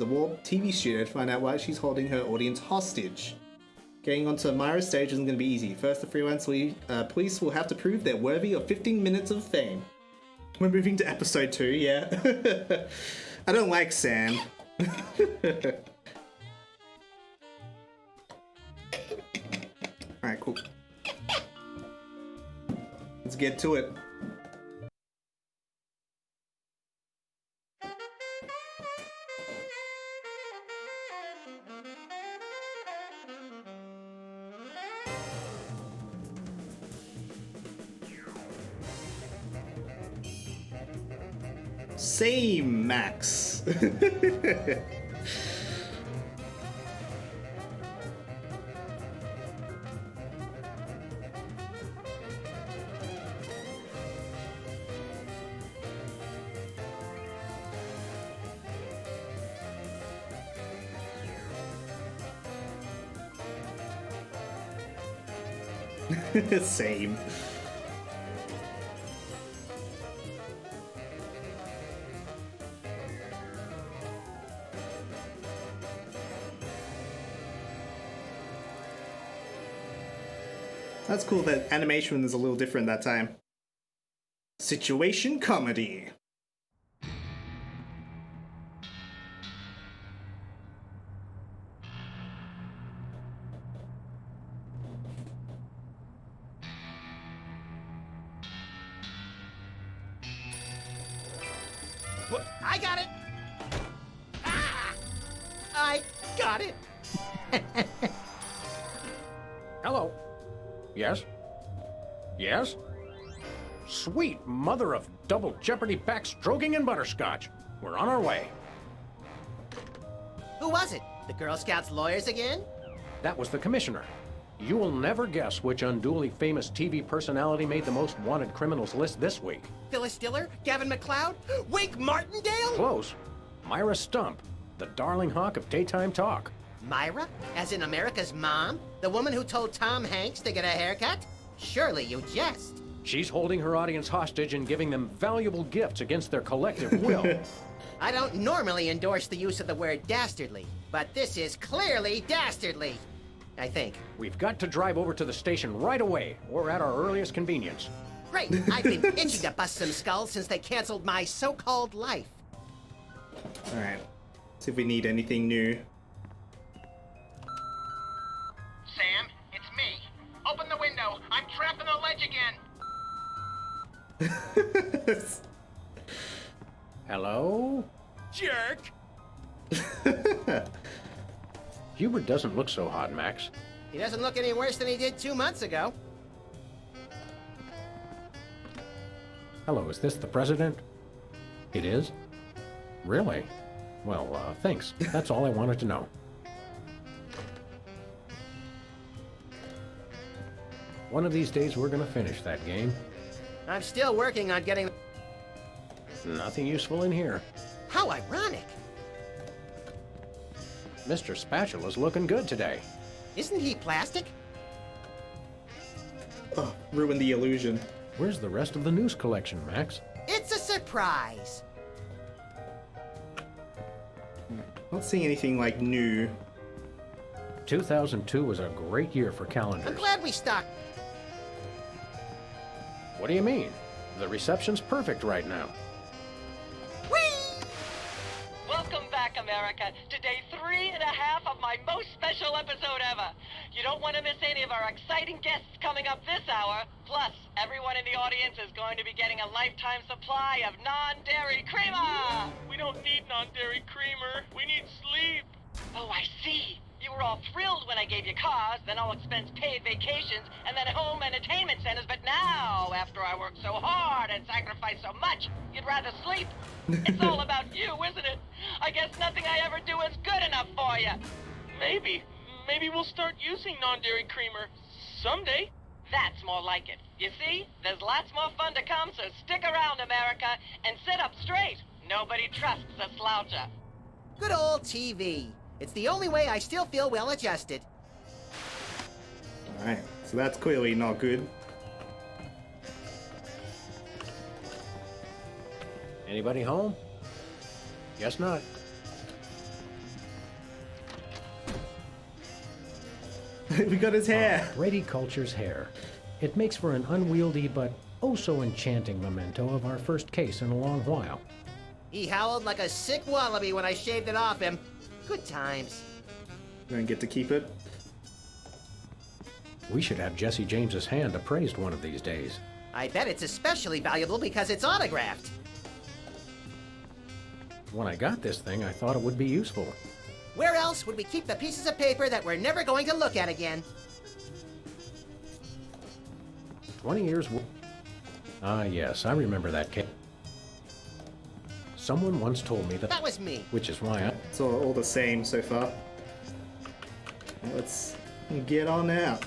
the Warp TV studio to find out why she's holding her audience hostage. Getting onto Myra's stage isn't going to be easy. First, the freelance police will have to prove they're worthy of 15 minutes of fame. We're moving to episode 2, yeah. I don't like Sam. Alright, cool. Let's get to it. Same, Max. Same. That's cool that animation is a little different that time. Situation comedy. I got it! Ah! I got it! Hello. Yes? Yes? Sweet mother of double jeopardy backstroking and butterscotch. We're on our way. Who was it? The Girl Scouts lawyers again? That was the commissioner. You will never guess which unduly famous TV personality made the most wanted criminals list this week. Phyllis Diller? Gavin McLeod? Wake Martindale? Close. Myra Stump, the darling hawk of daytime talk. Myra? As in America's mom? The woman who told Tom Hanks to get a haircut? Surely you jest. She's holding her audience hostage and giving them valuable gifts against their collective will. I don't normally endorse the use of the word dastardly, but this is clearly dastardly. I think. We've got to drive over to the station right away, or at our earliest convenience. Great! I've been itching to bust some skulls since they canceled my so-called life. Alright. See if we need anything new. Sam, it's me. Open the window. I'm trapped on the ledge again. Hello? Jerk! Hubert doesn't look so hot, Max. He doesn't look any worse than he did 2 months ago. Hello, is this the president? It is? Really? Well, thanks. That's all I wanted to know. One of these days, we're gonna finish that game. I'm still working on getting... Nothing useful in here. How ironic! Mr. Spatula's looking good today. Isn't he plastic? Oh, ruin the illusion. Where's the rest of the news collection, Max? It's a surprise! Not seeing anything like new. 2002 was a great year for I'm calendars. glad we stocked... What do you mean? The reception's perfect right now. Whee! Welcome back, America, to day 3.5 of my most special episode ever. You don't want to miss any of our exciting guests coming up this hour. Plus, everyone in the audience is going to be getting a lifetime supply of non-dairy creamer. We don't need non-dairy creamer. We need sleep. Oh, I see. You were all thrilled when I gave you cars, then all expense paid vacations, and then home entertainment centers. But now, after I worked so hard and sacrificed so much, you'd rather sleep. It's all about you, isn't it? I guess nothing I ever do is good enough for you. Maybe we'll start using non-dairy creamer someday. That's more like it. You see, there's lots more fun to come, so stick around, America, and sit up straight. Nobody trusts a sloucher. Good old TV. It's the only way I still feel well adjusted. Alright, so that's clearly not good. Anybody home? Guess not. We got his hair. Brady Culture's hair. It makes for an unwieldy but oh so enchanting memento of our first case in a long while. He howled like a sick wallaby when I shaved it off him. Good times. We don't get to keep it. We should have Jesse James's hand appraised one of these days. I bet it's especially valuable because it's autographed. When I got this thing, I thought it would be useful. Where else would we keep the pieces of paper that we're never going to look at again? 20 years. Ah, yes, I remember that case. Someone once told me that. That was me. Which is why I. It's all the same so far. Let's get on out.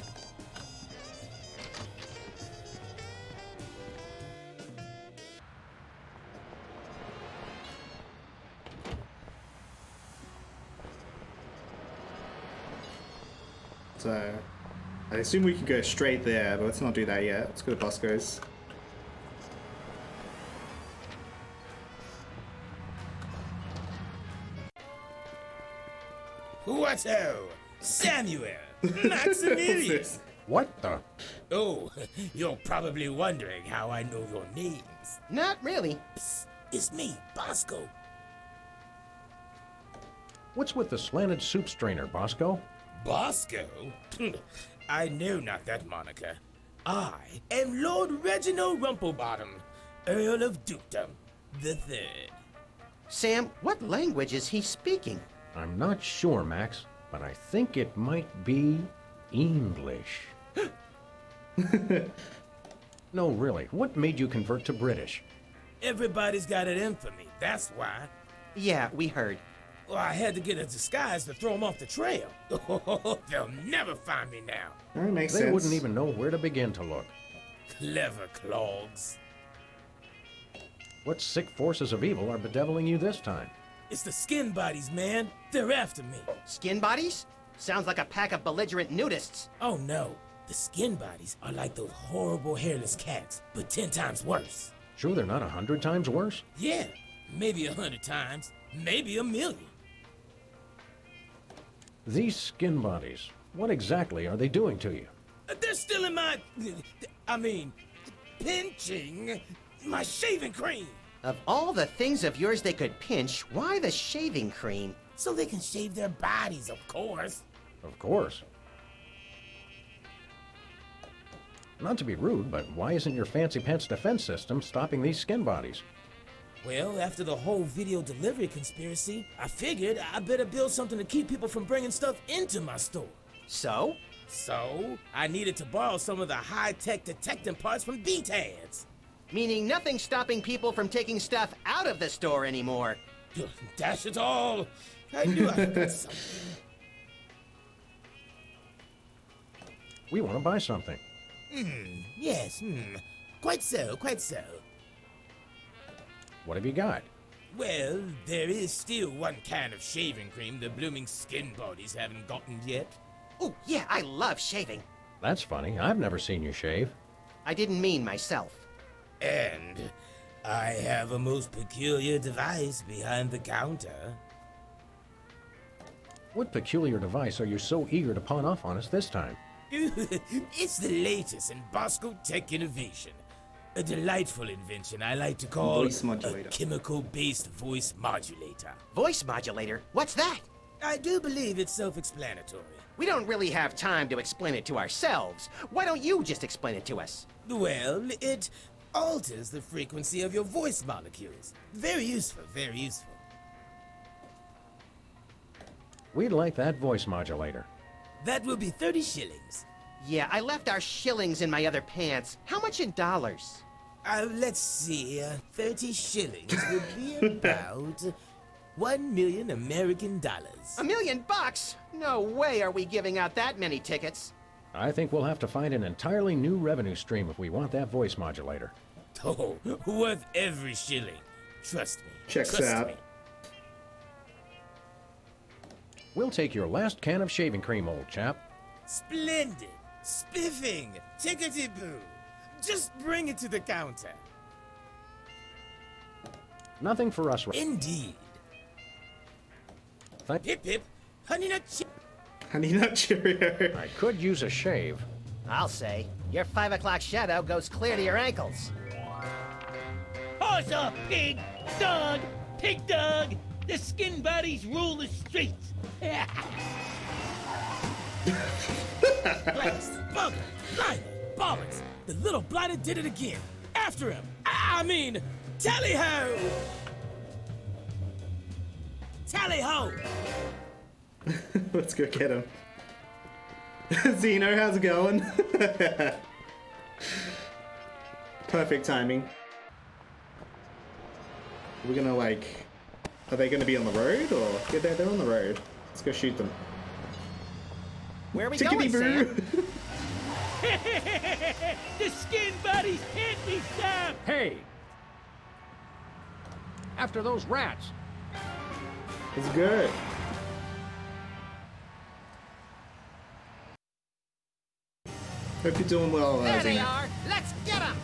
So, I assume we can go straight there, but let's not do that yet. Let's go to Bosco's. Whatto? Samuel! Maximilian! What the? Oh, you're probably wondering how I know your names. Not really. Psst, it's me, Bosco. What's with the slanted soup strainer, Bosco? Bosco? I know not that moniker. I am Lord Reginald Rumplebottom, Earl of Dukedom, the Third. Sam, what language is he speaking? I'm not sure, Max, but I think it might be English. No, really, what made you convert to British? Everybody's got it in for me, that's why. Yeah, we heard. Well, I had to get a disguise to throw them off the trail. They'll never find me now. That makes They sense. wouldn't even know where to begin to look. Clever clogs. What sick forces of evil are bedeviling you this time? It's the skin bodies, man. They're after me. Skin bodies? Sounds like a pack of belligerent nudists. Oh no, the skin bodies are like those horrible hairless cats, but 10 times worse. Sure they're not 100 times worse? Yeah, maybe 100 times, maybe 1,000,000. These skin bodies, what exactly are they doing to you? They're still in my... pinching my shaving cream. Of all the things of yours they could pinch, why the shaving cream? So they can shave their bodies, of course. Of course. Not to be rude, but why isn't your fancy pants defense system stopping these skin bodies? Well, after the whole video delivery conspiracy, I figured I better build something to keep people from bringing stuff into my store. So? So, I needed to borrow some of the high-tech detecting parts from B-Tads. Meaning nothing stopping people from taking stuff out of the store anymore. Dash it all! I knew I forgot something. We want to buy something. Yes, quite so, quite so. What have you got? Well, there is still one can of shaving cream the blooming skin bodies haven't gotten yet. Oh, yeah, I love shaving. That's funny. I've never seen you shave. I didn't mean myself. And I have a most peculiar device behind the counter. What peculiar device are you so eager to pawn off on us this time? It's the latest in Bosco tech innovation. A delightful invention I like to call Voice modulator. a chemical-based voice modulator. Voice modulator? What's that? I do believe it's self-explanatory. We don't really have time to explain it to ourselves. Why don't you just explain it to us? Well, it alters the frequency of your voice molecules. Very useful, very useful. We'd like that voice modulator. That will be 30 shillings. Yeah, I left our shillings in my other pants. How much in dollars? Let's see, 30 shillings would be about 1,000,000 American dollars. $1 million? No way are we giving out that many tickets. I think we'll have to find an entirely new revenue stream if we want that voice modulator. Oh, worth every shilling. Trust me. Checks Trust out. me. We'll take your last can of shaving cream, old chap. Splendid. Spiffing. Tickety-boo. Just bring it to the counter. Nothing for us. Indeed. Thank Hip hip. Honey nut Honey Nut Cheerio. I could use a shave. I'll say. Your 5 o'clock shadow goes clear to your ankles. Horse or pig, dog, pig dog, the skin buddies rule the streets. Blast, bugger, blinder, bollocks. The little blighter did it again. After him. I mean, tally-ho! Tally-ho! Let's go get him. Zeno, how's it going? Perfect timing. We're gonna like... Are they gonna be on the road or... Yeah, they're on the road. Let's go shoot them. Where are we going, Sam? The skin buddies can't be stopped! Hey! After those rats! It's good. Hope you're doing well, There they Zeno. are. Let's get them.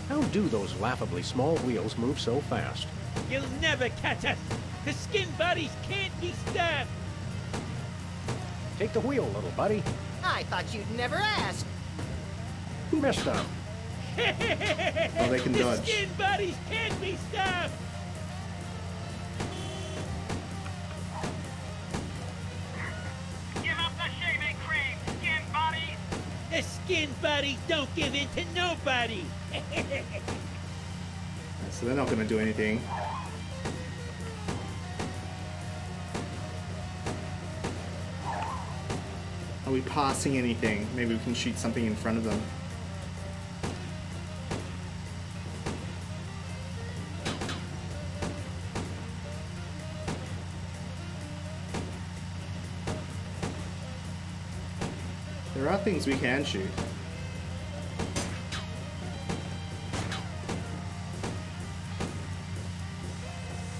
How do those laughably small wheels move so fast? You'll never catch us! The skin buddies can't be stopped! Take the wheel, little buddy. I thought you'd never ask. Missed them. Oh, they can The dodge. skin buddies can't be stopped! Give up the shaving cream, skin buddies! The skin buddies don't give in to nobody! So they're not gonna do anything. Are we passing anything? Maybe we can shoot something in front of them. There are things we can shoot.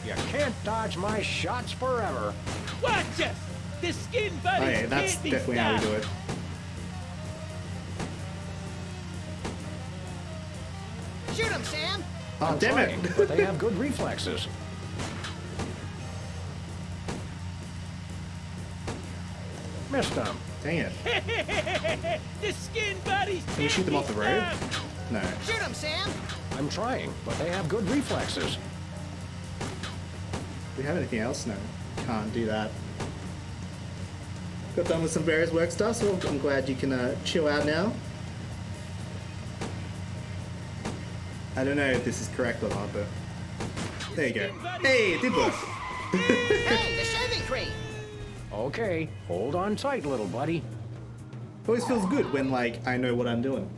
You can't dodge my shots forever. Watch us! The skin buddies Oh yeah, that's can't be definitely how we stopped! do it. Shoot them, Sam. Oh, I'm damn trying, it! but they have good reflexes. Missed them. Dang it. The skin buddies Can you shoot them off the road? No. Shoot them, Sam. I'm trying, but they have good reflexes. Do we have anything else? No. Can't do that. Got done with some various work stuff, so I'm glad you can chill out now. I don't know if this is correct or not, but there you go. Hey, it did work. Hey, the shaving cream. Okay, hold on tight, little buddy. Always feels good when, like, I know what I'm doing.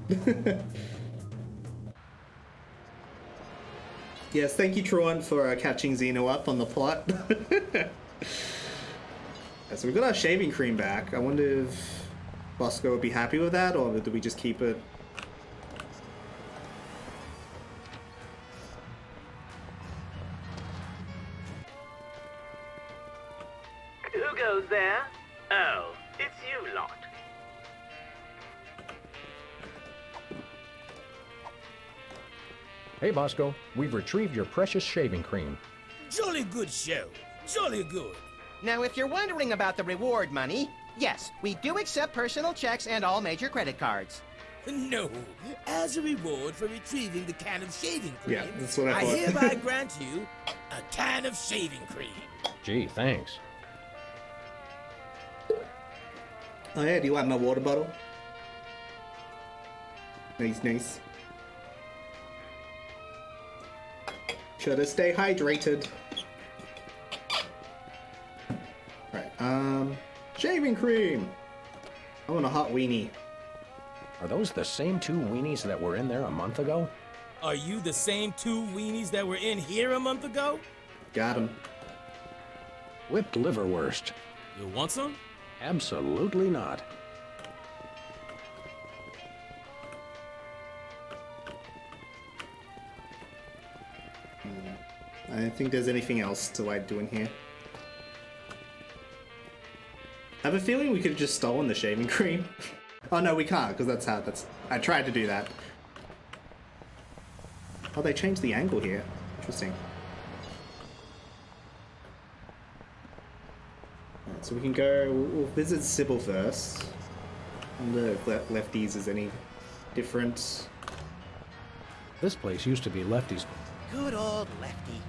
Yes, thank you, Truant, for catching Zeno up on the plot. So we got our shaving cream back. I wonder if Bosco would be happy with that, or do we just keep it? Who goes there? Oh, it's you lot. Hey, Bosco, we've retrieved your precious shaving cream. Jolly good show. Jolly good. Now, if you're wondering about the reward money, yes, we do accept personal checks and all major credit cards. No, as a reward for retrieving the can of shaving cream, Yeah, that's what I thought. hereby grant you a can of shaving cream. Gee, thanks. Oh yeah, do you like my water bottle? Nice, nice. Should have stay hydrated. Right, shaving cream! I want a hot weenie. Are those the same two weenies that were in there a month ago? Are you the same two weenies that were in here a month ago? Got him. Whipped liverwurst. You want some? Absolutely not. I don't think there's anything else to like do in here. I have a feeling we could have just stolen the shaving cream. Oh no, we can't, because that's I tried to do that. Oh, they changed the angle here. Interesting. So we can go. We'll visit Sybil first. I wonder if Lefties is any different. This place used to be Lefty's. Good old Lefty.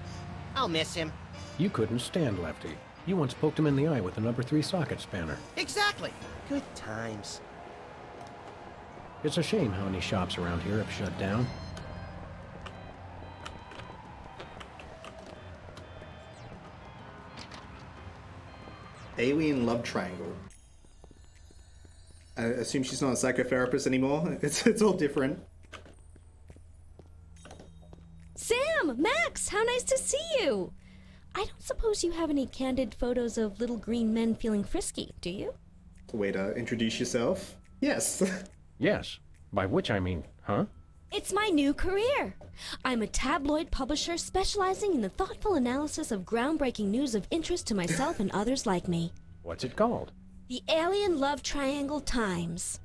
I'll miss him. You couldn't stand Lefty. You once poked him in the eye with the number 3 socket spanner. Exactly. Good times. It's a shame how many shops around here have shut down. Alien love triangle. I assume she's not a psychotherapist anymore. It's all different. Sam! Max! How nice to see you! I don't suppose you have any candid photos of little green men feeling frisky, do you? Way to introduce yourself. Yes. Yes. By which I mean, huh? It's my new career. I'm a tabloid publisher specializing in the thoughtful analysis of groundbreaking news of interest to myself and others like me. What's it called? The Alien Love Triangle Times.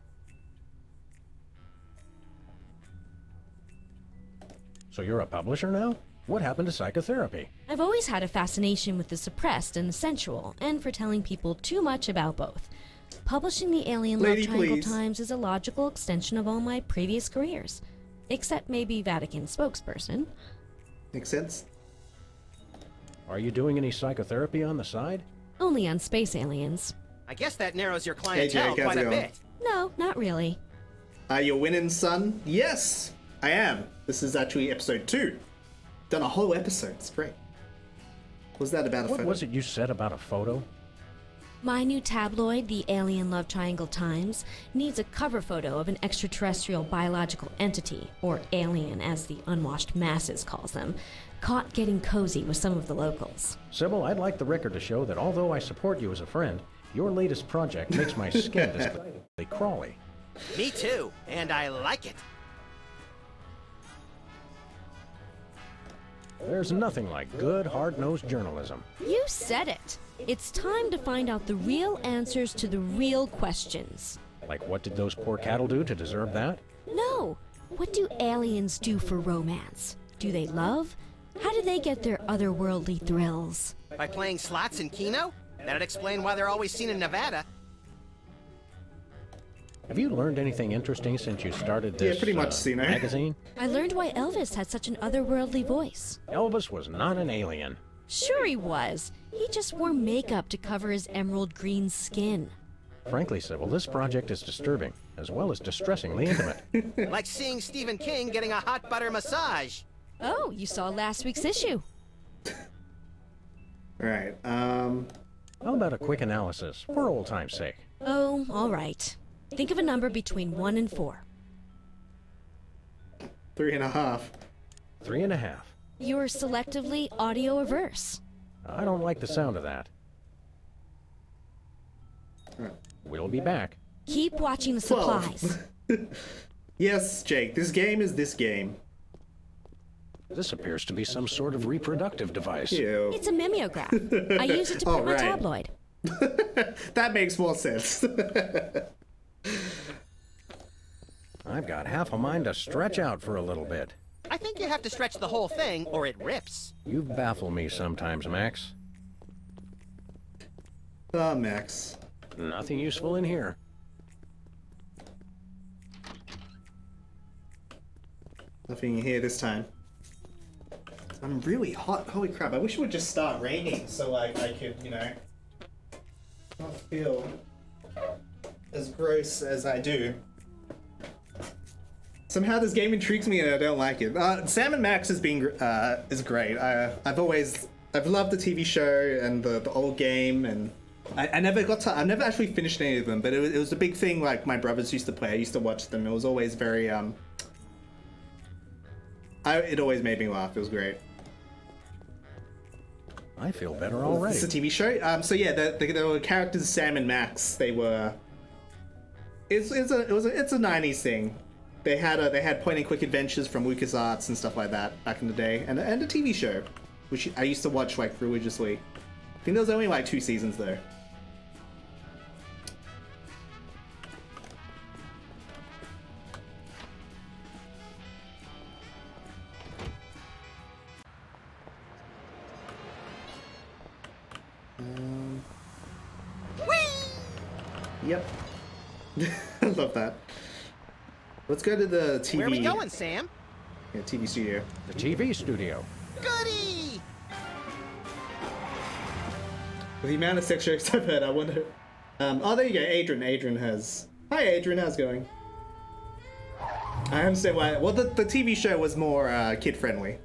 So you're a publisher now? What happened to psychotherapy? I've always had a fascination with the suppressed and the sensual, and for telling people too much about both. Publishing the Alien Lady, Love Triangle please. Times is a logical extension of all my previous careers. Except maybe Vatican spokesperson. Makes sense. Are you doing any psychotherapy on the side? Only on space aliens. I guess that narrows your Jake, clientele how's quite it a going? bit. No, not really. Are you winning, son? Yes, I am. This is actually episode 2. Done a whole episode. It's great. Was that about a What photo? was it you said about a photo? My new tabloid, the Alien Love Triangle Times, needs a cover photo of an extraterrestrial biological entity, or alien as the unwashed masses calls them, caught getting cozy with some of the locals. Sybil, I'd like the record to show that although I support you as a friend, your latest project makes my skin decidedly crawly. Me too, and I like it. There's nothing like good, hard-nosed journalism. You said it. It's time to find out the real answers to the real questions. Like, what did those poor cattle do to deserve that? No. What do aliens do for romance? Do they love? How do they get their otherworldly thrills? By playing slots in Keno? That'd explain why they're always seen in Nevada. Have you learned anything interesting since you started this pretty much, Sino. magazine? I learned why Elvis had such an otherworldly voice. Elvis was not an alien. Sure he was. He just wore makeup to cover his emerald green skin. Frankly, Sybil, this project is disturbing, as well as distressingly intimate. Like seeing Stephen King getting a hot butter massage. Oh, you saw last week's issue. Alright, How about a quick analysis, for old time's sake? Oh, all right. Think of a number between 1 and 4. 3.5. 3.5. You're selectively audio averse. I don't like the sound of that. We'll be back. Keep watching the 12. supplies. Yes, Jake, this game is this game. This appears to be some sort of reproductive device. Ew. It's a mimeograph. I use it to print my right. tabloid. That makes more sense. I've got half a mind to stretch out for a little bit. I think you have to stretch the whole thing, or it rips. You baffle me sometimes, Max. Max. Nothing useful in here. Nothing here this time. I'm really hot. Holy crap. I wish it would just start raining so like I could, not feel as gross as I do. Somehow this game intrigues me and I don't like it. Sam and Max is great. I've loved the TV show and the old game, and I've never actually finished any of them, but it was a big thing. Like my brothers used to play. I used to watch them. It was always very it always made me laugh. It was great. I feel better already. It's a TV show. So yeah, there were characters Sam and Max. They were. It's a 90s thing. They had point and click adventures from LucasArts and stuff like that back in the day, and a TV show, which I used to watch like religiously. I think there was only like 2 seasons though. Yep. I love that. Let's go to the TV. Where are we going, Sam? Yeah, TV studio. The TV studio. Goody! With the amount of sex jokes I've heard, I wonder. Oh, there you go, Adrian. Adrian has. Hi, Adrian. How's it going? I understand why. Well, the TV show was more kid friendly.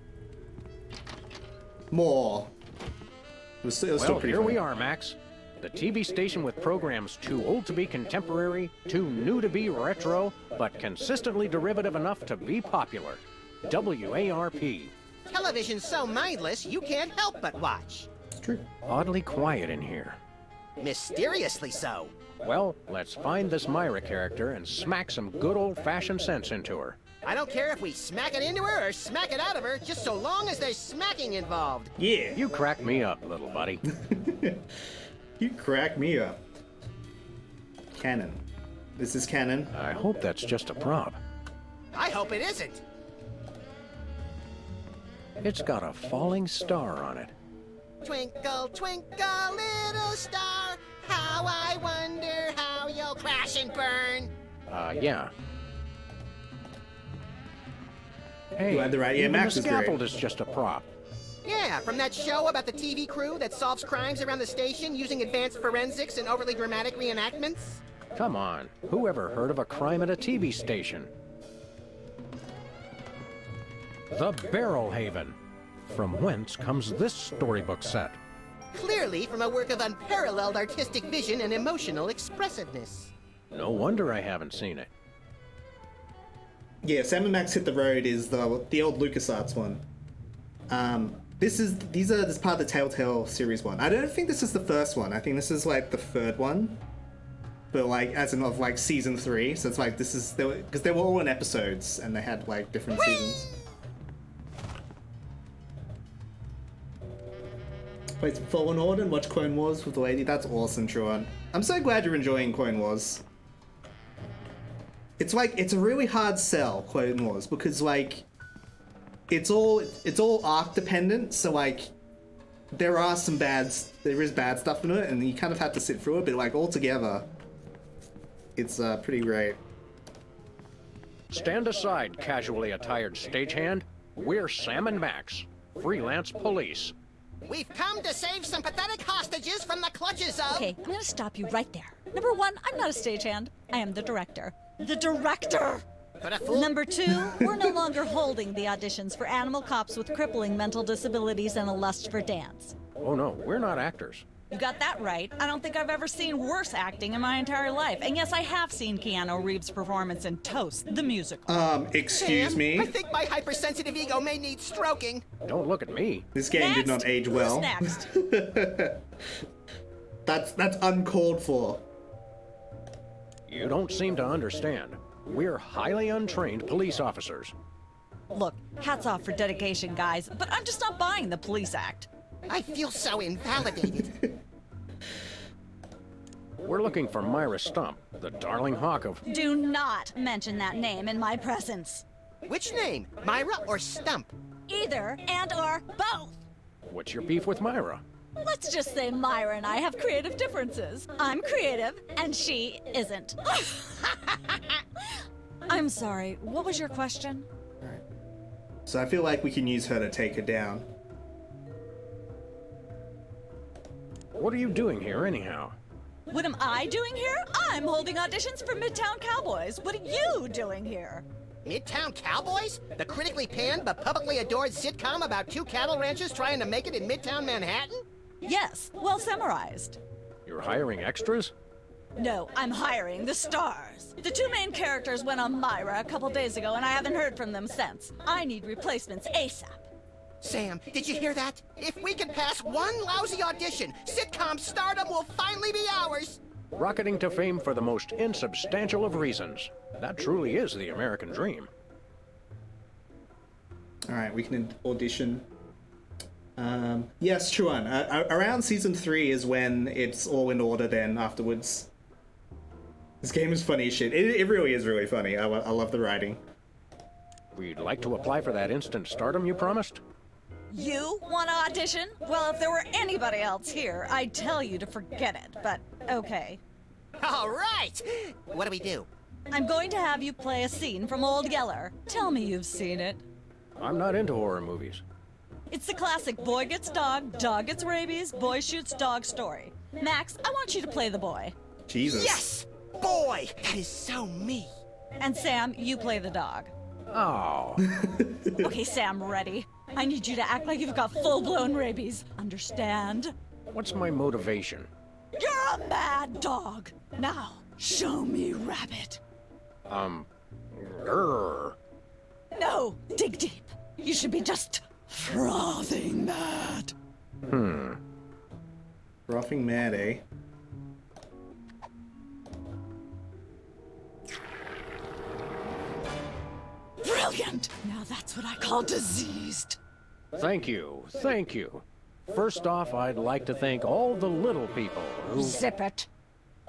More. It was still Well, pretty here funny. we are, Max. The TV station with programs too old to be contemporary, too new to be retro, but consistently derivative enough to be popular. WARP. Television's so mindless, you can't help but watch. It's true. Oddly quiet in here. Mysteriously so. Well, let's find this Myra character and smack some good old-fashioned sense into her. I don't care if we smack it into her or smack it out of her, just so long as there's smacking involved. Yeah. You crack me up, little buddy. You crack me up. Canon. This is canon. I hope that's just a prop. I hope it isn't. It's got a falling star on it. Twinkle, twinkle, little star, how I wonder how you'll crash and burn. Yeah. Hey, You had the right- yeah, even Max the is great. scaffold is just a prop. Yeah, from that show about the TV crew that solves crimes around the station using advanced forensics and overly dramatic reenactments. Come on, who ever heard of a crime at a TV station? The Barrel Haven. From whence comes this storybook set? Clearly from a work of unparalleled artistic vision and emotional expressiveness. No wonder I haven't seen it. Yeah, Sam and Max Hit the Road is the old LucasArts one. This is part of the Telltale series one. I don't think this is the first one. I think this is like the third one. But like as in of like season 3, so it's like this is because they were all in episodes and they had like different seasons. Wait, Fallen Order and watch Clone Wars with the lady. That's awesome, Truan. I'm so glad you're enjoying Clone Wars. It's like it's a really hard sell, Clone Wars, because like it's all arc dependent. So like there is bad stuff in it, and you kind of have to sit through it. But like altogether, it's pretty great. Stand aside, casually attired stagehand. We're Sam and Max, freelance police. We've come to save some pathetic hostages from the clutches of... Okay, I'm gonna stop you right there. Number 1, I'm not a stagehand. I am the director. The director! Could a fool... Number 2, we're no longer holding the auditions for animal cops with crippling mental disabilities and a lust for dance. Oh no, we're not actors. You got that right. I don't think I've ever seen worse acting in my entire life. And yes, I have seen Keanu Reeves' performance in Toast, the musical. Excuse Sam, me. I think my hypersensitive ego may need stroking. Don't look at me. This game did not age well. Who's next? That's uncalled for. You don't seem to understand. We're highly untrained police officers. Look, hats off for dedication, guys, but I'm just not buying the police act. I feel so invalidated. We're looking for Myra Stump, the darling hawk of... Do not mention that name in my presence. Which name, Myra or Stump? Either and or both. What's your beef with Myra? Let's just say Myra and I have creative differences. I'm creative, and she isn't. I'm sorry, what was your question? Alright. So I feel like we can use her to take her down. What are you doing here, anyhow? What am I doing here? I'm holding auditions for Midtown Cowboys. What are you doing here? Midtown Cowboys? The critically panned but publicly adored sitcom about 2 cattle ranchers trying to make it in Midtown Manhattan? Yes, well summarized. You're hiring extras? No, I'm hiring the stars. The 2 main characters went on Myra a couple days ago, and I haven't heard from them since. I need replacements ASAP. Sam, did you hear that? If we can pass one lousy audition, sitcom stardom will finally be ours! Rocketing to fame for the most insubstantial of reasons. That truly is the American dream. Alright, we can audition. Yes, true one. Around season 3 is when it's all in order then afterwards. This game is funny as shit. It really is really funny. I love the writing. We'd like to apply for that instant stardom you promised? You want to audition? Well, if there were anybody else here, I'd tell you to forget it, but okay. All right! What do we do? I'm going to have you play a scene from Old Yeller. Tell me you've seen it. I'm not into horror movies. It's the classic boy gets dog, dog gets rabies, boy shoots dog story. Max, I want you to play the boy. Jesus. Yes! Boy, that is so me. And Sam, you play the dog. Oh. Okay, Sam, ready? I need you to act like you've got full-blown rabies. Understand? What's my motivation? You're a mad dog. Now, show me Rabbit. Grr. No, dig deep. You should be just frothing mad. Frothing mad, eh? Brilliant! Now that's what I call diseased. Thank you, thank you. First off, I'd like to thank all the little people who... Zip it.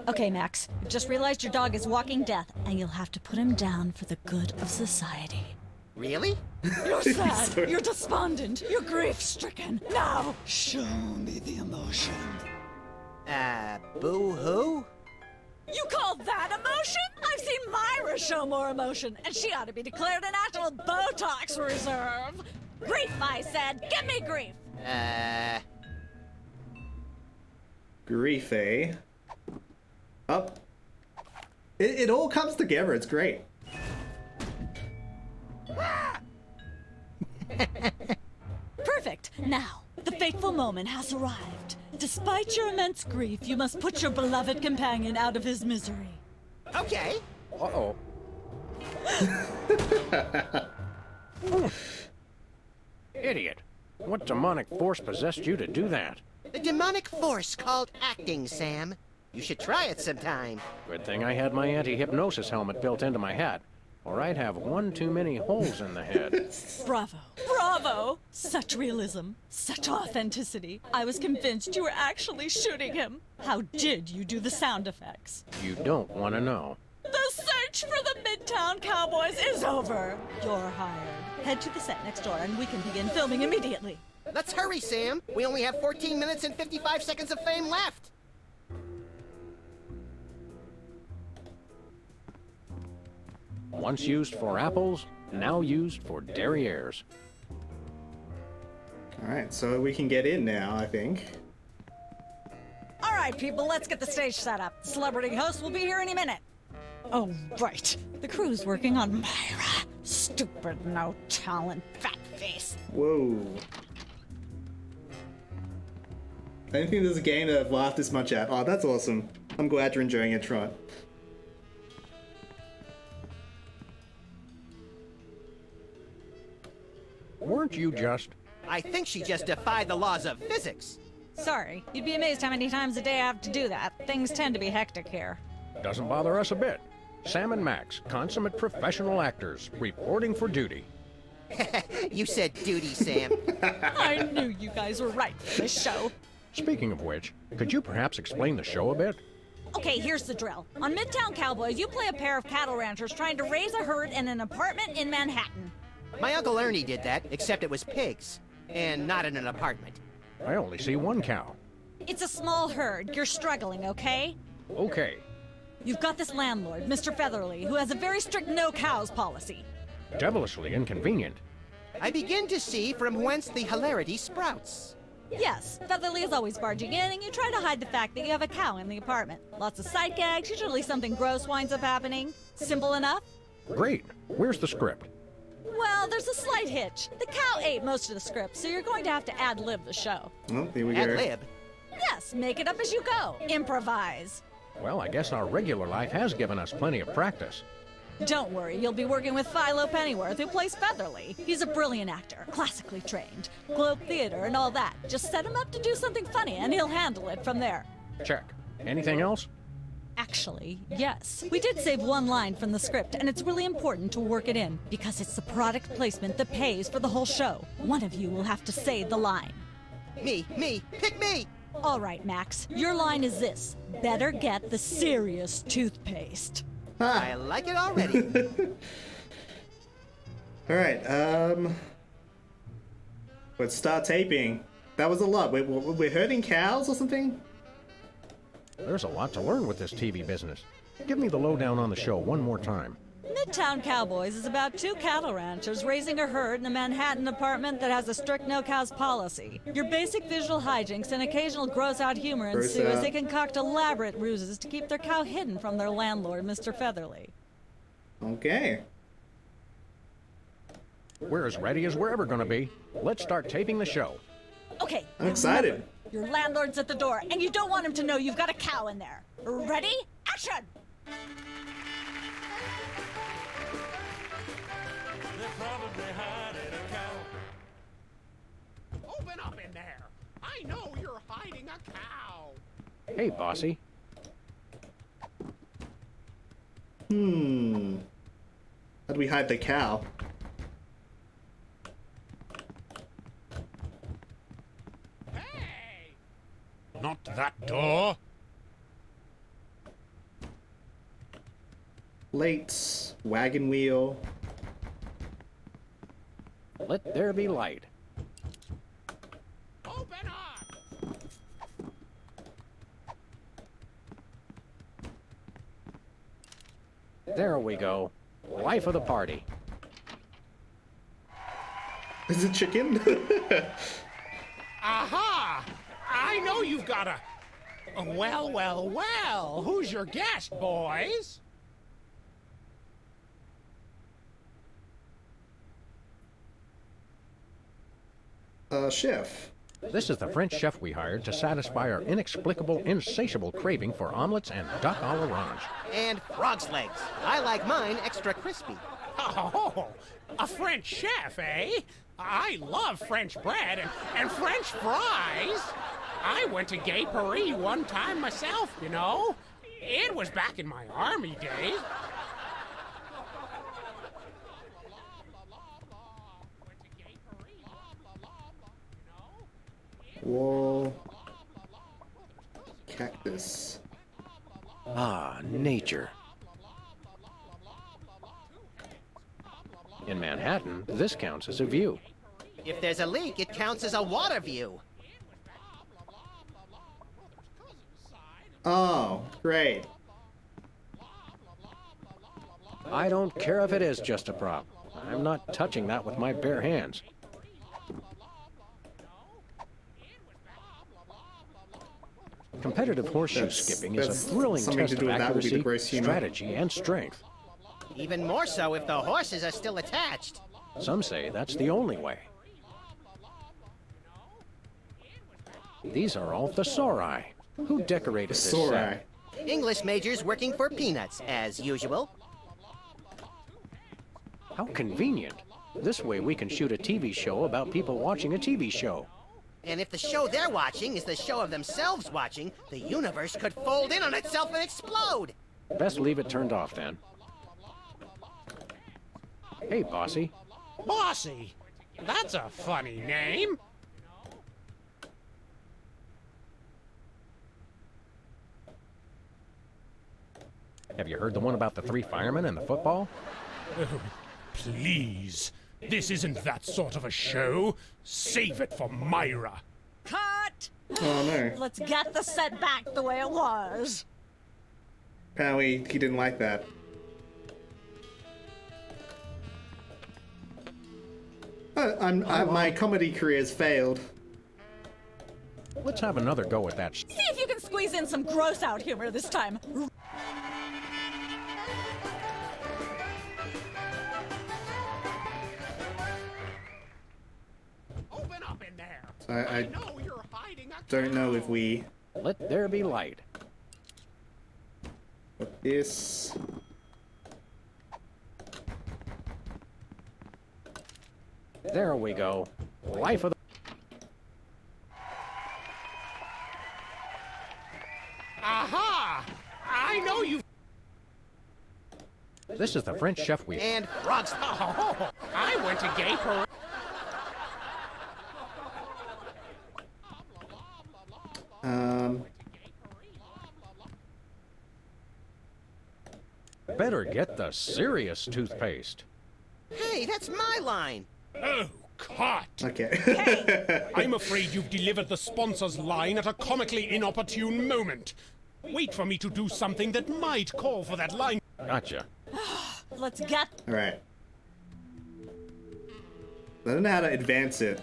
Okay, Max, I've just realized your dog is walking death, and you'll have to put him down for the good of society. Really? You're sad, you're despondent, you're grief-stricken. Now, show me the emotion. Boo-hoo? You call that emotion? I've seen Myra show more emotion, and she ought to be declared a national Botox reserve. Grief, I said. Give me grief. Grief, eh? Up. It all comes together. It's great. Perfect. Now, the fateful moment has arrived. Despite your immense grief, you must put your beloved companion out of his misery. Okay. Uh-oh. Idiot. What demonic force possessed you to do that? The demonic force called acting, Sam. You should try it sometime. Good thing I had my anti-hypnosis helmet built into my hat, or I'd have one too many holes in the head. Bravo. Bravo! Such realism, such authenticity. I was convinced you were actually shooting him. How did you do the sound effects? You don't want to know. The search for the Midtown Cowboys is over. You're hired. Head to the set next door and we can begin filming immediately. Let's hurry, Sam. We only have 14 minutes and 55 seconds of fame left. Once used for apples, now used for derrieres. Alright, so we can get in now, I think. All right, people, let's get the stage set up. The celebrity host will be here any minute. Oh, right. The crew's working on Myra. Stupid, no talent, fat face. Whoa. I don't think there's a game that I've laughed this much at. Oh, that's awesome. I'm glad you're enjoying it, Trot. Weren't you just... I think she just defied the laws of physics. Sorry, you'd be amazed how many times a day I have to do that. Things tend to be hectic here. Doesn't bother us a bit. Sam and Max, consummate professional actors, reporting for duty. You said duty, Sam. I knew you guys were right for this show. Speaking of which, could you perhaps explain the show a bit? Okay, here's the drill. On Midtown Cowboys, you play a pair of cattle ranchers trying to raise a herd in an apartment in Manhattan. My Uncle Ernie did that, except it was pigs. And not in an apartment. I only see one cow. It's a small herd. You're struggling, okay? Okay. You've got this landlord, Mr. Featherly, who has a very strict no cows policy. Devilishly inconvenient. I begin to see from whence the hilarity sprouts. Yes, Featherly is always barging in, and you try to hide the fact that you have a cow in the apartment. Lots of sight gags, usually something gross winds up happening. Simple enough? Great. Where's the script? Well, there's a slight hitch. The cow ate most of the script, so you're going to have to ad-lib the show. Oh, here we go. Ad-lib. Yes, make it up as you go. Improvise. Well, I guess our regular life has given us plenty of practice. Don't worry, you'll be working with Philo Pennyworth, who plays Featherly. He's a brilliant actor, classically trained, Globe Theater and all that. Just set him up to do something funny, and he'll handle it from there. Check. Anything else? Actually, yes. We did save one line from the script, and it's really important to work it in, because it's the product placement that pays for the whole show. One of you will have to say the line. Me, pick me! All right, Max, your line is this. Better get the serious toothpaste. I like it already. Alright, let's start taping. That was a lot. We're herding cows or something? There's a lot to learn with this TV business. Give me the lowdown on the show one more time. Midtown Cowboys is about two cattle ranchers raising a herd in a Manhattan apartment that has a strict no-cows policy. Your basic visual hijinks and occasional gross-out humor ensue as they concoct elaborate ruses to keep their cow hidden from their landlord, Mr. Featherly. Okay. We're as ready as we're ever gonna be. Let's start taping the show. Okay. I'm excited. Remember, your landlord's at the door, and you don't want him to know you've got a cow in there. Ready? Action! Open up in there! I know you're hiding a cow! Hey, bossy. How do we hide the cow? Hey! Not that door. Plates, wagon wheel. Let there be light. Open up! There we go. Life of the party. Is it chicken? Aha! I know you've got a... Well, well, well. Who's your guest, boys? Chef. This is the French chef we hired to satisfy our inexplicable, insatiable craving for omelets and duck à l'orange. And frog's legs. I like mine extra crispy. Oh, a French chef, eh? I love French bread and French fries. I went to Gay Paris one time myself, you know. It was back in my army days. Wall. Cactus. Ah, nature. In Manhattan, this counts as a view. If there's a leak, it counts as a water view. Oh, great. I don't care if it is just a prop. I'm not touching that with my bare hands. Competitive horseshoe skipping is a thrilling test of accuracy, strategy, and strength. Even more so if the horses are still attached. Some say that's the only way. These are all thesauri. Who decorated this set? English majors working for peanuts, as usual. How convenient. This way we can shoot a TV show about people watching a TV show. And if the show they're watching is the show of themselves watching, the universe could fold in on itself and explode. Best leave it turned off then. Hey, Bossy. Bossy? That's a funny name. Have you heard the one about the 3 firemen and the football? Oh, please. This isn't that sort of a show. Save it for Myra. Cut! Oh no. Let's get the set back the way it was. Apparently he didn't like that. My comedy career's failed. Let's have another go at that. See if you can squeeze in some gross out humor this time. Open up in there. I know you're hiding a don't know if we Let there be light. put this. There we go. Life of the... Aha! I know you. This is the French chef we... And frogs. Oh, I went to Gay Paris. Better get the serious toothpaste. Hey, that's my line. Oh, cut! Okay. I'm afraid you've delivered the sponsor's line at a comically inopportune moment. Wait for me to do something that might call for that line. Gotcha. Let's get. Alright. I don't know how to advance it.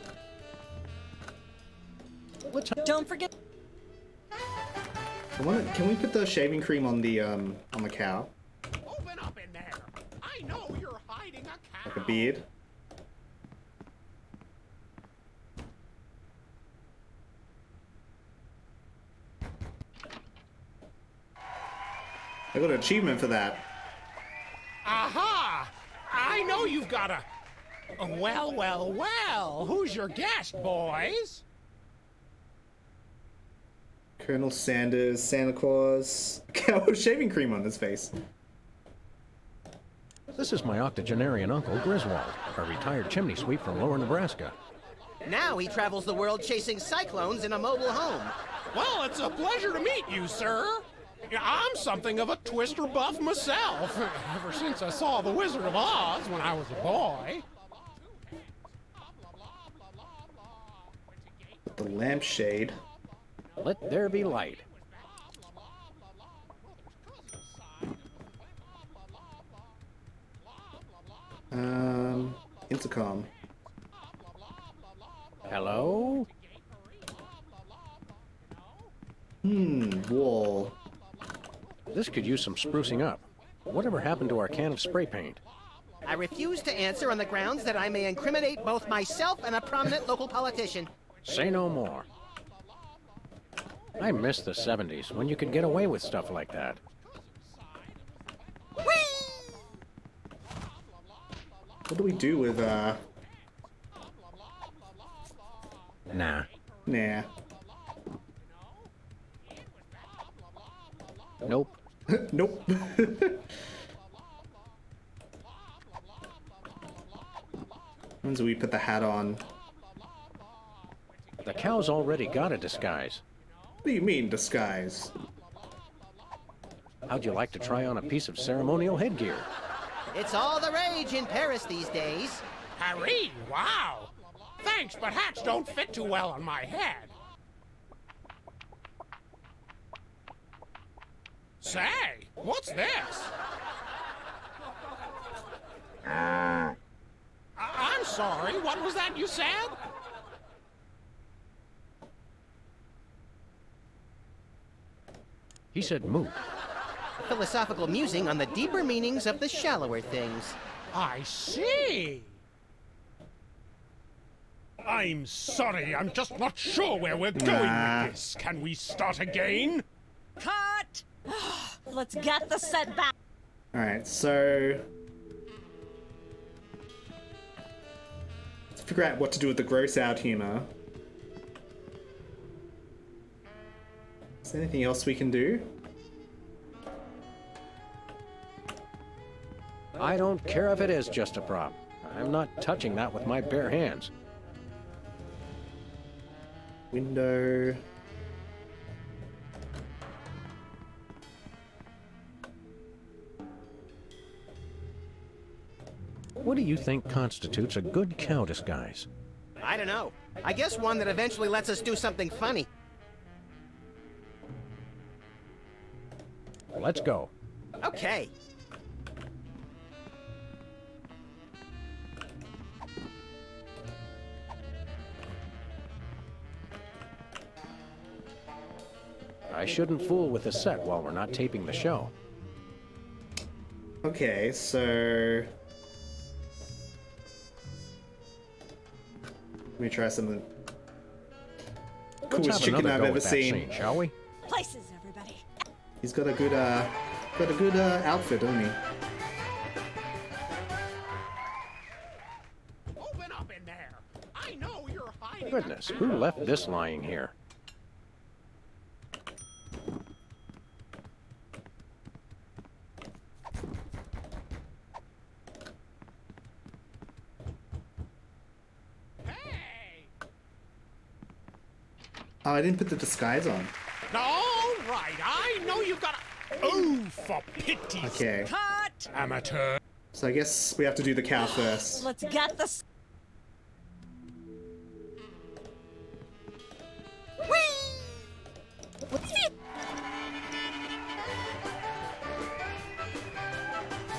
Don't forget. Can we put the shaving cream on the cow? Open up in there. I know you're hiding a cow. Like a beard? I got an achievement for that. Aha! I know you've got a... Well, well, well. Who's your guest, boys? Colonel Sanders, Santa Claus, cow with shaving cream on his face. This is my octogenarian uncle, Griswold, a retired chimney sweep from lower Nebraska. Now he travels the world chasing cyclones in a mobile home. Well, it's a pleasure to meet you, sir. I'm something of a Twister buff myself, ever since I saw The Wizard of Oz when I was a boy. The lampshade. Let there be light. Intercom. Hello? Wall. This could use some sprucing up. Whatever happened to our can of spray paint? I refuse to answer on the grounds that I may incriminate both myself and a prominent local politician. Say no more. I miss the 70s, when you could get away with stuff like that. What do we do with, Nah. Nah. Nope. Nope. When do we put the hat on? The cow's already got a disguise. What do you mean, disguise? How'd you like to try on a piece of ceremonial headgear? It's all the rage in Paris these days. Harry, wow. Thanks, but hats don't fit too well on my head. Say, what's this? I'm sorry, what was that you said? He said moot. Philosophical musing on the deeper meanings of the shallower things. I see. I'm sorry, I'm just not sure where we're going with this. Can we start again? Cut! Let's get the set back. Alright, so... let's figure out what to do with the gross out humor. Is there anything else we can do? I don't care if it is just a prop. I'm not touching that with my bare hands. Window... What do you think constitutes a good cow disguise? I don't know. I guess one that eventually lets us do something funny. Let's go. Okay. I shouldn't fool with the set while we're not taping the show. Okay, so... let me try something. Let's Coolest have chicken another I've go ever with that seen. scene, shall we? Places, everybody. He's got a good, outfit, doesn't he? Open up in there. I know you're hiding. Goodness, who left this lying here? Hey! Oh, I didn't put the disguise on. All right, I know you've got a... Oh, for pity's Okay. Cut! amateur. So I guess we have to do the cow first. Let's get the.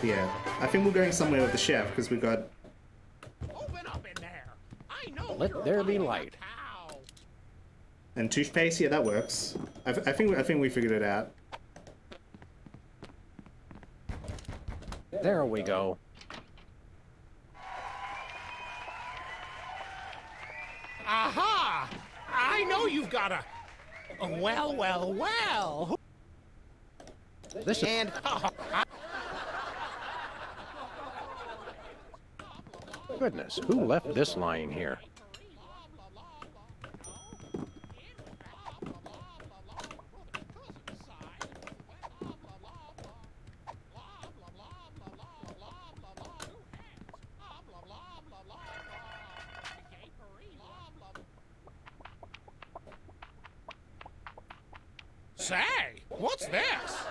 So yeah, I think we're going somewhere with the chef because we've got. Open up in there. I know. Let there be light. How? And toothpaste, yeah, that works. I think we figured it out. There we go. Aha! I know you've got a. Well. This is. And. Goodness, who left this lying here? Say, what's this?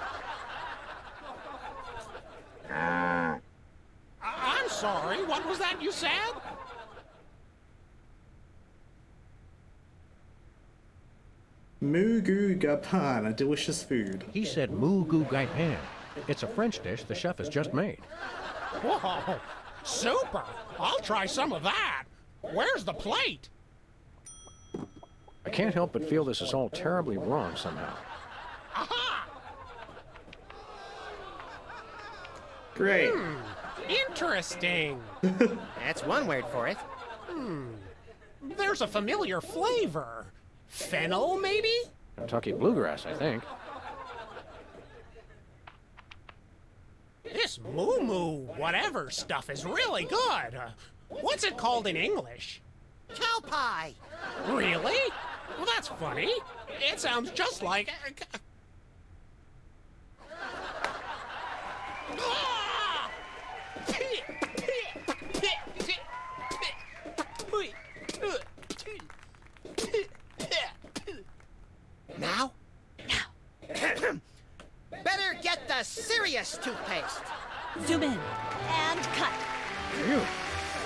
I'm sorry, what was that you said? Mugu Gapan, a delicious food. He said moo goo gai pan. It's a French dish the chef has just made. Whoa, super! I'll try some of that. Where's the plate? I can't help but feel this is all terribly wrong somehow. Aha! Great. Interesting. That's one word for it. There's a familiar flavor. Fennel, maybe? Kentucky bluegrass, I think. This moo whatever stuff is really good. What's it called in English? Cow pie. Really? Well, that's funny. It sounds just like... Ah! Now? Better get the serious toothpaste. Zoom in and cut. Phew.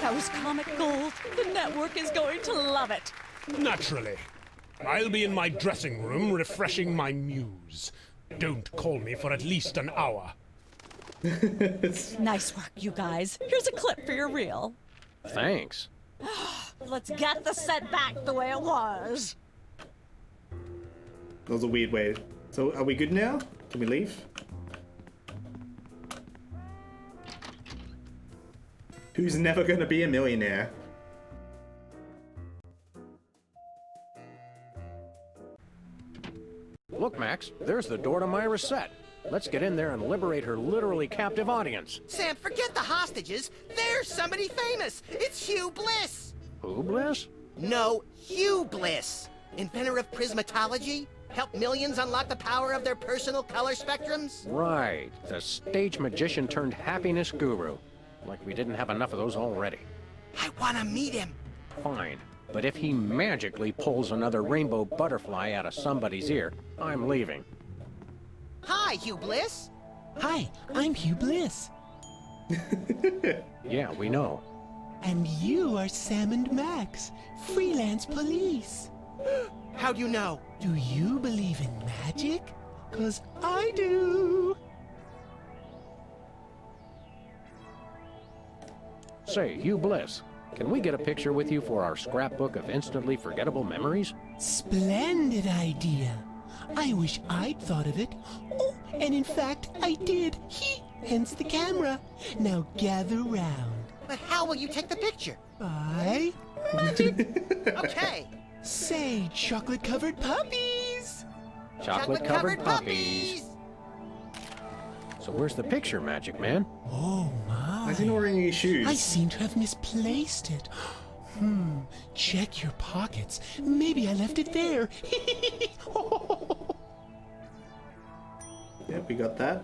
That was comic gold. The network is going to love it. Naturally. I'll be in my dressing room refreshing my muse. Don't call me for at least an hour. Nice work, you guys. Here's a clip for your reel. Thanks. Let's get the set back the way it was. That was a weird way. So are we good now? Can we leave? Who's never gonna be a millionaire? Look, Max, there's the door to Myra's set. Let's get in there and liberate her literally captive audience. Sam, forget the hostages. There's somebody famous. It's Hugh Bliss. Who, Bliss? No, Hugh Bliss. Inventor of prismatology. Helped millions unlock the power of their personal color spectrums. Right, the stage magician turned happiness guru. Like we didn't have enough of those already. I want to meet him. Fine, but if he magically pulls another rainbow butterfly out of somebody's ear, I'm leaving. Hi, Hugh Bliss. Hi, I'm Hugh Bliss. Yeah, we know. And you are Sam and Max, freelance police. How do you know? Do you believe in magic? 'Cause I do. Say, Hugh Bliss, can we get a picture with you for our scrapbook of instantly forgettable memories? Splendid idea. I wish I'd thought of it. Oh, and in fact, I did. Hence the camera. Now gather round. But how will you take the picture? By magic. Okay. Say, chocolate-covered puppies. Chocolate-covered puppies. So where's the picture, Magic Man? Oh my. Why is he not wearing any shoes? I seem to have misplaced it. Check your pockets. Maybe I left it there. Yep, we got that.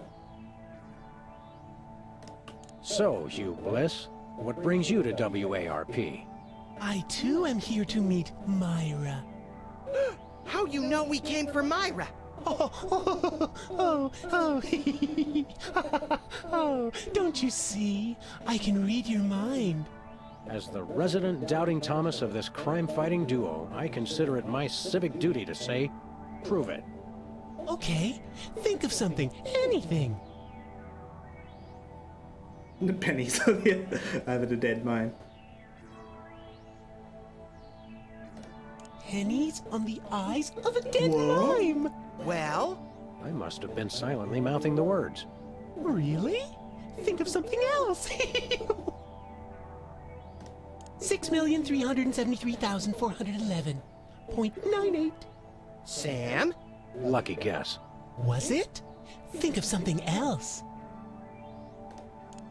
So, Hugh Bliss, what brings you to WARP? I too am here to meet Myra. How you know we came for Myra? Oh, don't you see? I can read your mind. As the resident doubting Thomas of this crime-fighting duo, I consider it my civic duty to say, prove it. Okay, think of something, anything. The pennies over the dead mine. Pennies on the eyes of a dead mime! Well? I must have been silently mouthing the words. Really? Think of something else! 6,373,411.98. Sam? Lucky guess. Was it? Think of something else.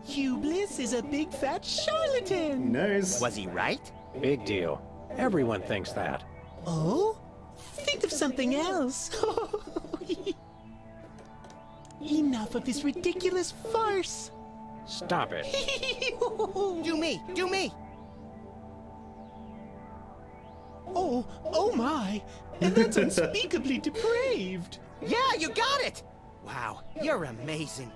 Hugh Bliss is a big fat charlatan! Knows. Was he right? Big deal. Everyone thinks that. Oh? Think of something else. Enough of this ridiculous farce. Stop it. Do me! Do me! Oh my! And that's unspeakably depraved! Yeah, you got it! Wow, you're amazing.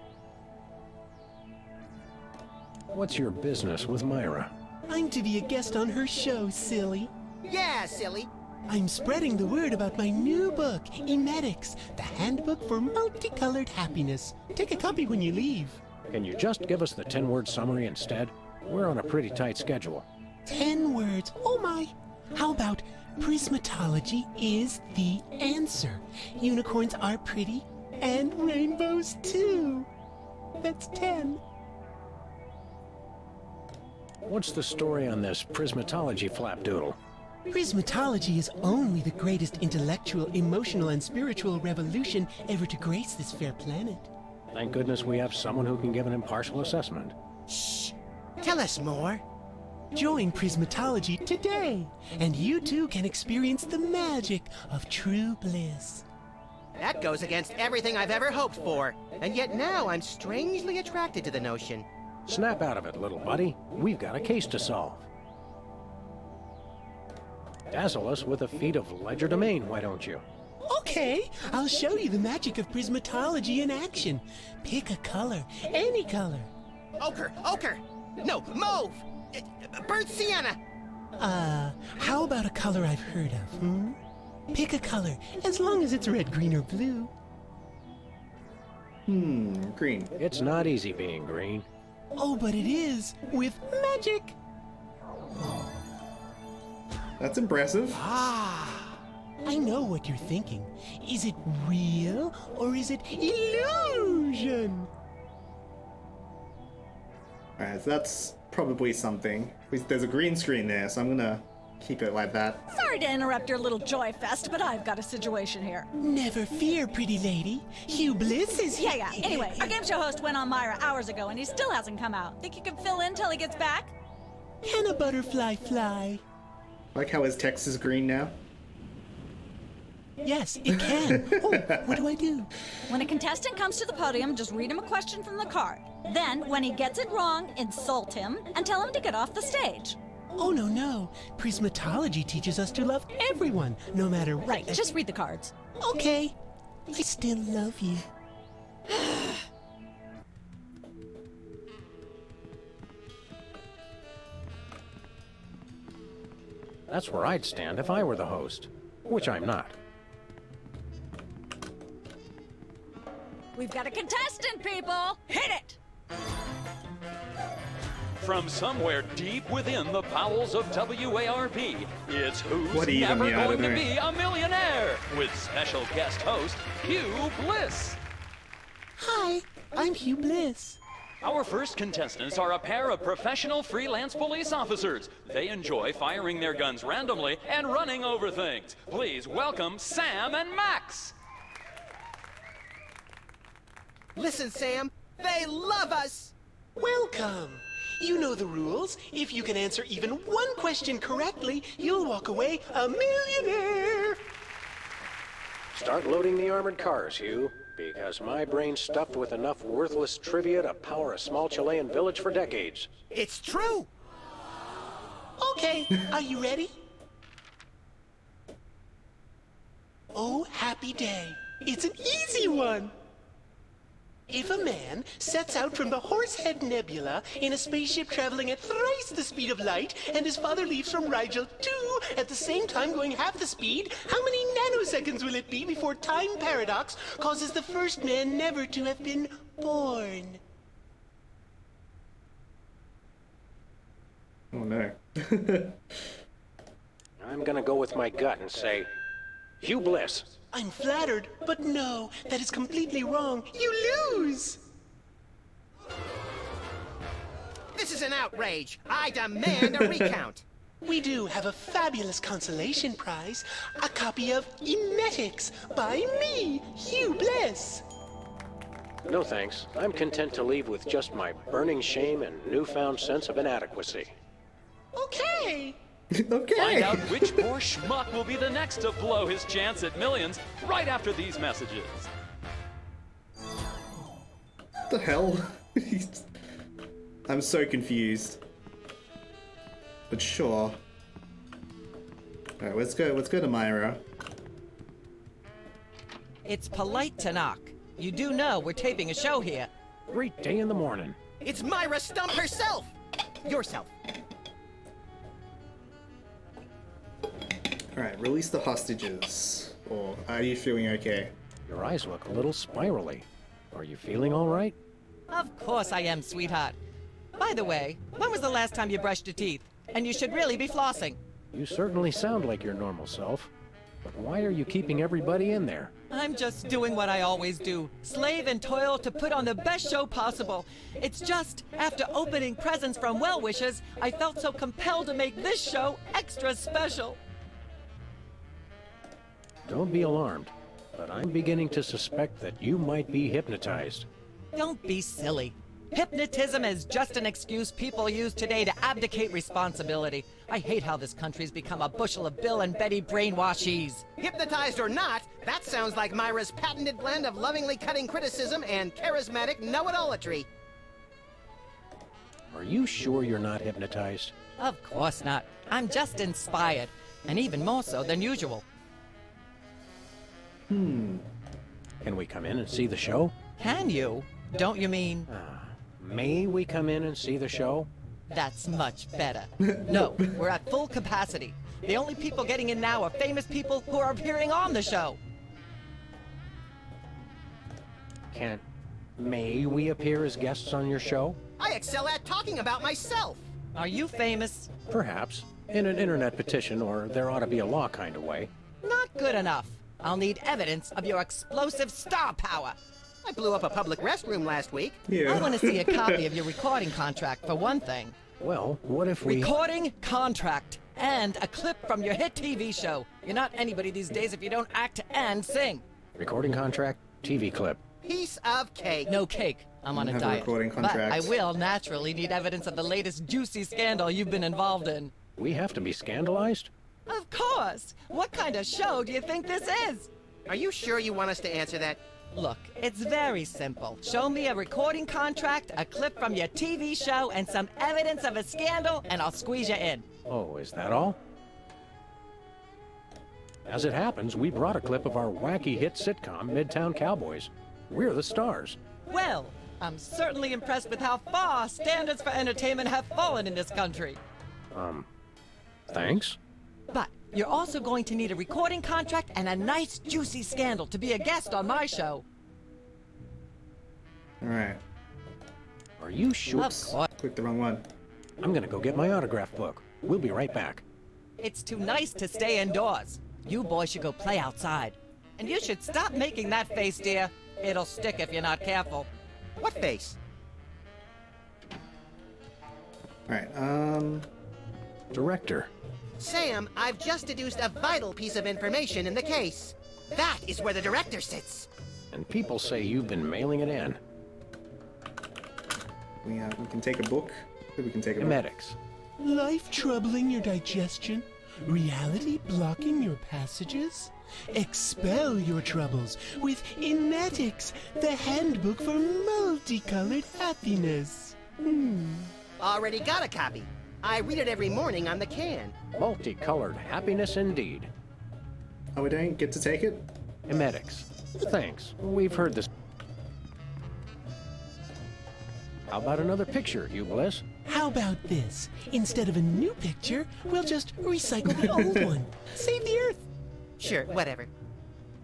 What's your business with Myra? I'm to be a guest on her show, silly. Yeah, silly. I'm spreading the word about my new book, Emetics, the Handbook for Multicolored Happiness. Take a copy when you leave. Can you just give us the 10-word summary instead? We're on a pretty tight schedule. 10 words. Oh my! How about prismatology is the answer? Unicorns are pretty, and rainbows too. That's 10. What's the story on this prismatology flapdoodle? Prismatology is only the greatest intellectual, emotional, and spiritual revolution ever to grace this fair planet. Thank goodness we have someone who can give an impartial assessment. Shh! Tell us more. Join Prismatology today, and you too can experience the magic of true bliss. That goes against everything I've ever hoped for, and yet now I'm strangely attracted to the notion. Snap out of it, little buddy. We've got a case to solve. Dazzle us with a feat of legerdemain, why don't you? Okay, I'll show you the magic of prismatology in action. Pick a color, any color. Ochre! Ochre! No, mauve! Burnt sienna! How about a color I've heard of, Pick a color, as long as it's red, green, or blue. Green. It's not easy being green. Oh, but it is, with magic! That's impressive. I know what you're thinking. Is it real, or is it illusion? Alright, so that's probably something. There's a green screen there, so I'm gonna keep it like that. Sorry to interrupt your little joy fest, but I've got a situation here. Never fear, pretty lady. Hugh Bliss is here. Yeah. Anyway, our game show host went on Myra hours ago, and he still hasn't come out. Think you can fill in till he gets back? Can a butterfly fly? Like how his text is green now. Yes, it can. Oh, what do I do? When a contestant comes to the podium, just read him a question from the card. Then, when he gets it wrong, insult him and tell him to get off the stage. Oh, no. Prismatology teaches us to love everyone, no matter what. Right, just read the cards. Okay. I still love you. That's where I'd stand if I were the host, which I'm not. We've got a contestant, people! Hit it! From somewhere deep within the bowels of WARP, it's Who's What even? Never Yeah, I Going don't to know. Be a Millionaire? With special guest host, Hugh Bliss. Hi, I'm Hugh Bliss. Our first contestants are a pair of professional freelance police officers. They enjoy firing their guns randomly and running over things. Please welcome Sam and Max. Listen, Sam, they love us! Welcome. You know the rules. If you can answer even one question correctly, you'll walk away a millionaire. Start loading the armored cars, Hugh, because my brain's stuffed with enough worthless trivia to power a small Chilean village for decades. It's true! Okay, are you ready? Oh, happy day. It's an easy one. If a man sets out from the Horsehead Nebula in a spaceship traveling at thrice the speed of light, and his father leaves from Rigel too at the same time going half the speed, how many nanoseconds will it be before time paradox causes the first man never to have been born? Oh no. I'm gonna go with my gut and say, Hugh Bliss. I'm flattered, but no, that is completely wrong. You lose! This is an outrage. I demand a recount. We do have a fabulous consolation prize, a copy of Emetics by me, Hugh Bliss. No thanks. I'm content to leave with just my burning shame and newfound sense of inadequacy. Okay. Okay. Find out which poor schmuck will be the next to blow his chance at millions right after these messages. What the hell? I'm so confused. But sure. Alright, let's go to Myra. It's polite to knock. You do know we're taping a show here. Great day in the morning. It's Myra Stump herself. Yourself. Alright, release the hostages. Or are you feeling okay? Your eyes look a little spirally. Are you feeling all right? Of course I am, sweetheart. By the way, when was the last time you brushed your teeth? And you should really be flossing. You certainly sound like your normal self. But why are you keeping everybody in there? I'm just doing what I always do. Slave and toil to put on the best show possible. It's just, after opening presents from well-wishers, I felt so compelled to make this show extra special. Don't be alarmed, but I'm beginning to suspect that you might be hypnotized. Don't be silly. Hypnotism is just an excuse people use today to abdicate responsibility. I hate how this country's become a bushel of Bill and Betty brainwashies. Hypnotized or not, that sounds like Myra's patented blend of lovingly cutting criticism and charismatic know-it-allatry. Are you sure you're not hypnotized? Of course not. I'm just inspired, and even more so than usual. Can we come in and see the show? Can you? Don't you mean... May we come in and see the show? That's much better. No, we're at full capacity. The only people getting in now are famous people who are appearing on the show. May we appear as guests on your show? I excel at talking about myself. Are you famous? Perhaps. In an internet petition, or there ought to be a law kind of way. Not good enough. I'll need evidence of your explosive star power. I blew up a public restroom last week. Yeah. I want to see a copy of your recording contract, for one thing. Well, what if we... Recording contract. And a clip from your hit TV show. You're not anybody these days if you don't act and sing. Recording contract, TV clip. Piece of cake. No cake. I'm on a Have a diet. recording But contract. I will naturally need evidence of the latest juicy scandal you've been involved in. We have to be scandalized? Of course! What kind of show do you think this is? Are you sure you want us to answer that? Look, it's very simple. Show me a recording contract, a clip from your TV show, and some evidence of a scandal, and I'll squeeze you in. Oh, is that all? As it happens, we brought a clip of our wacky hit sitcom, Midtown Cowboys. We're the stars. Well, I'm certainly impressed with how far standards for entertainment have fallen in this country. Thanks? But you're also going to need a recording contract and a nice juicy scandal to be a guest on my show. Alright. Are you sure? Of course. Clicked the wrong one. I'm gonna go get my autograph book. We'll be right back. It's too nice to stay indoors. You boys should go play outside. And you should stop making that face, dear. It'll stick if you're not careful. What face? Alright, Director. Sam, I've just deduced a vital piece of information in the case. That is where the director sits. And people say you've been mailing it in. we can take a book. We can take a book. Emetics. Life troubling your digestion? Reality blocking your passages? Expel your troubles with Emetics, the handbook for multicolored happiness. Already got a copy. I read it every morning on the can. Multicolored happiness indeed. Oh, we don't get to take it? Emetics. Thanks. We've heard this. How about another picture, you Bliss? How about this? Instead of a new picture, we'll just recycle the old one. Save the Earth. Sure, whatever.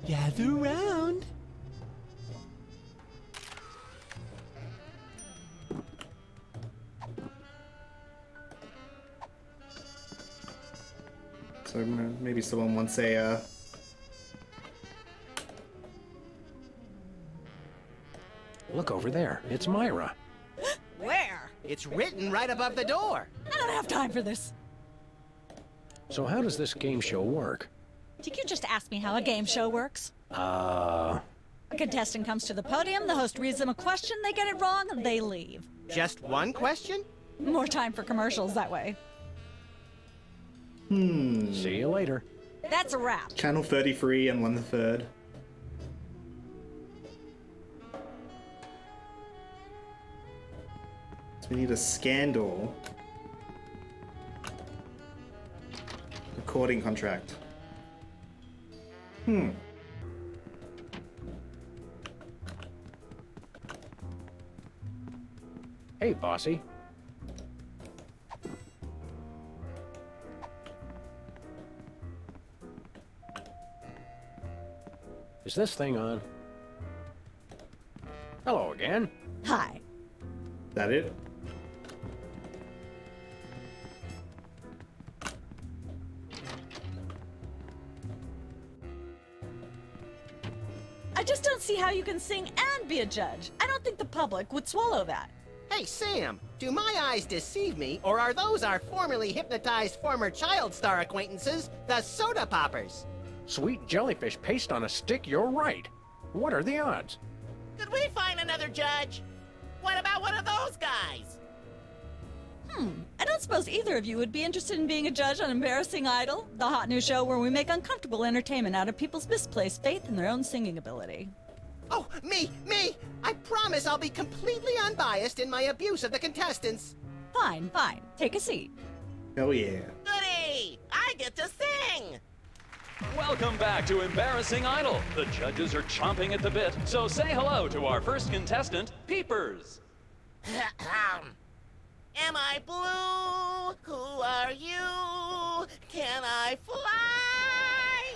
Gather round. So maybe someone wants a, Look over there. It's Myra. Where? It's written right above the door. I don't have time for this. So how does this game show work? Did you just ask me how a game show works? Uh... A contestant comes to the podium, the host reads them a question, they get it wrong, and they leave. Just one question? More time for commercials that way. See you later. That's a wrap. Channel 33 and 1/3. So we need a scandal. Recording contract. Hey, bossy. Is this thing on? Hello again. Hi. That it? I just don't see how you can sing and be a judge. I don't think the public would swallow that. Hey, Sam, do my eyes deceive me, or are those our formerly hypnotized former child star acquaintances, the Soda Poppers? Sweet jellyfish paste on a stick, you're right. What are the odds? Could we find another judge? What about one of those guys? I don't suppose either of you would be interested in being a judge on Embarrassing Idol, the hot new show where we make uncomfortable entertainment out of people's misplaced faith in their own singing ability. Oh, me! I promise I'll be completely unbiased in my abuse of the contestants. Fine. Take a seat. Hell yeah. Goody! I get to sing! Welcome back to Embarrassing Idol. The judges are chomping at the bit, so say hello to our first contestant, Peepers. Am I blue? Who are you? Can I fly?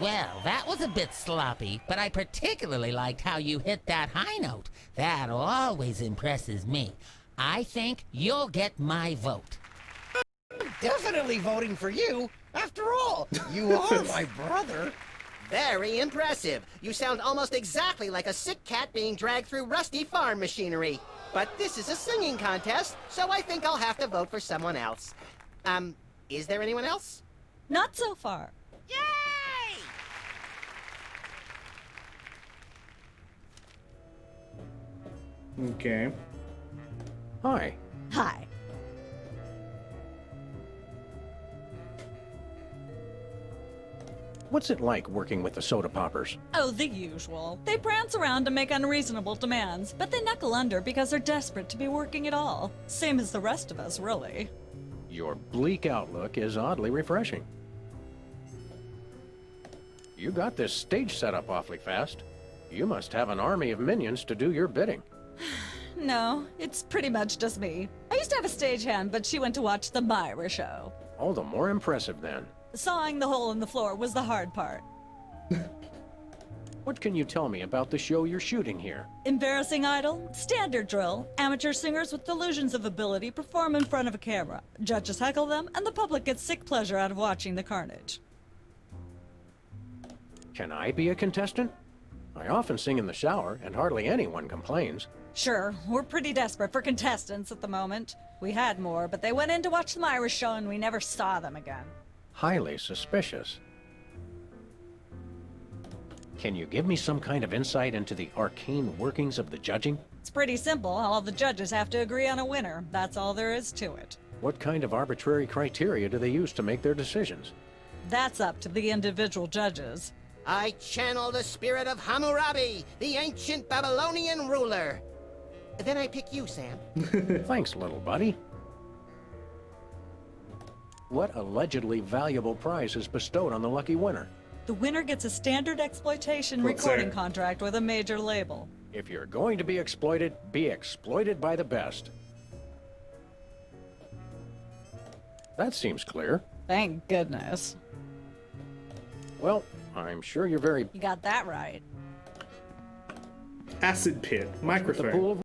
Well, that was a bit sloppy, but I particularly liked how you hit that high note. That always impresses me. I think you'll get my vote. Definitely voting for you. After all, you are my brother. Very impressive. You sound almost exactly like a sick cat being dragged through rusty farm machinery. But this is a singing contest, so I think I'll have to vote for someone else. Is there anyone else? Not so far. Yay! Okay. Hi. Hi. What's it like working with the Soda Poppers? Oh, the usual. They prance around and make unreasonable demands, but they knuckle under because they're desperate to be working at all. Same as the rest of us, really. Your bleak outlook is oddly refreshing. You got this stage set up awfully fast. You must have an army of minions to do your bidding. No, it's pretty much just me. I used to have a stagehand, but she went to watch the Myra show. All the more impressive then. Sawing the hole in the floor was the hard part. What can you tell me about the show you're shooting here? Embarrassing Idol, standard drill. Amateur singers with delusions of ability perform in front of a camera. Judges heckle them, and the public gets sick pleasure out of watching the carnage. Can I be a contestant? I often sing in the shower, and hardly anyone complains. Sure, we're pretty desperate for contestants at the moment. We had more, but they went in to watch the Myra show and we never saw them again. Highly suspicious. Can you give me some kind of insight into the arcane workings of the judging? It's pretty simple. All the judges have to agree on a winner. That's all there is to it. What kind of arbitrary criteria do they use to make their decisions? That's up to the individual judges. I channel the spirit of Hammurabi, the ancient Babylonian ruler. Then I pick you, Sam. Thanks, little buddy. What allegedly valuable prize is bestowed on the lucky winner? The winner gets a standard exploitation recording contract with a major label. If you're going to be exploited by the best. That seems clear. Thank goodness. Well, I'm sure you're very... You got that right. Acid pit. Microphone.